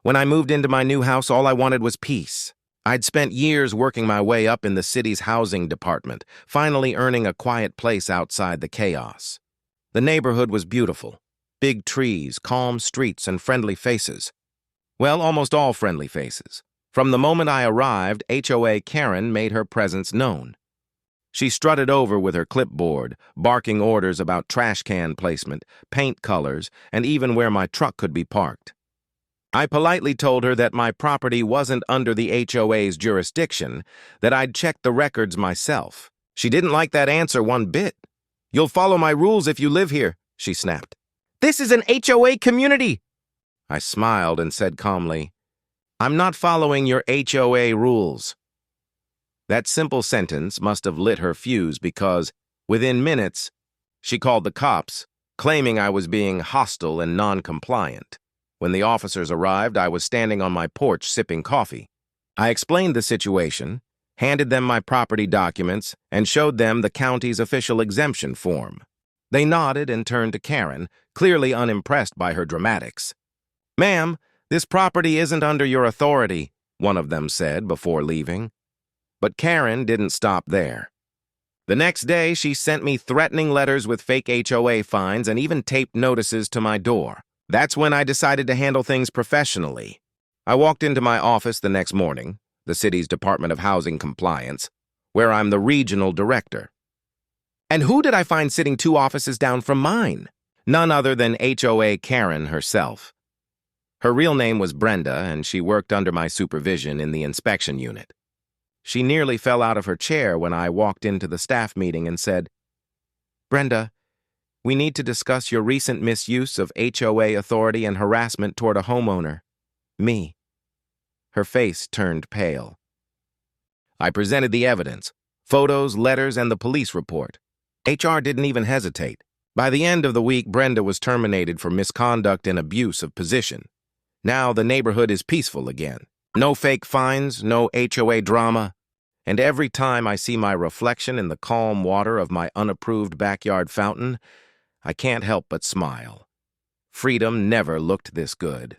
When I moved into my new house, all I wanted was peace. I'd spent years working my way up in the city's housing department, finally earning a quiet place outside the chaos. The neighborhood was beautiful. Big trees, calm streets, and friendly faces. Well, almost all friendly faces. From the moment I arrived, HOA Karen made her presence known. She strutted over with her clipboard, barking orders about trash can placement, paint colors, and even where my truck could be parked. I politely told her that my property wasn't under the HOA's jurisdiction, that I'd checked the records myself. She didn't like that answer one bit. "You'll follow my rules if you live here," she snapped. "This is an HOA community." I smiled and said calmly, "I'm not following your HOA rules." That simple sentence must have lit her fuse because, within minutes, she called the cops, claiming I was being hostile and non-compliant. When the officers arrived, I was standing on my porch sipping coffee. I explained the situation, handed them my property documents, and showed them the county's official exemption form. They nodded and turned to Karen, clearly unimpressed by her dramatics. "Ma'am, this property isn't under your authority," one of them said before leaving. But Karen didn't stop there. The next day, she sent me threatening letters with fake HOA fines and even taped notices to my door. That's when I decided to handle things professionally. I walked into my office the next morning, the city's Department of Housing Compliance, where I'm the regional director. And who did I find sitting 2 offices down from mine? None other than HOA Karen herself. Her real name was Brenda, and she worked under my supervision in the inspection unit. She nearly fell out of her chair when I walked into the staff meeting and said, "Brenda, we need to discuss your recent misuse of HOA authority and harassment toward a homeowner. Me." Her face turned pale. I presented the evidence, photos, letters, and the police report. HR didn't even hesitate. By the end of the week, Brenda was terminated for misconduct and abuse of position. Now the neighborhood is peaceful again. No fake fines, no HOA drama. And every time I see my reflection in the calm water of my unapproved backyard fountain, I can't help but smile. Freedom never looked this good.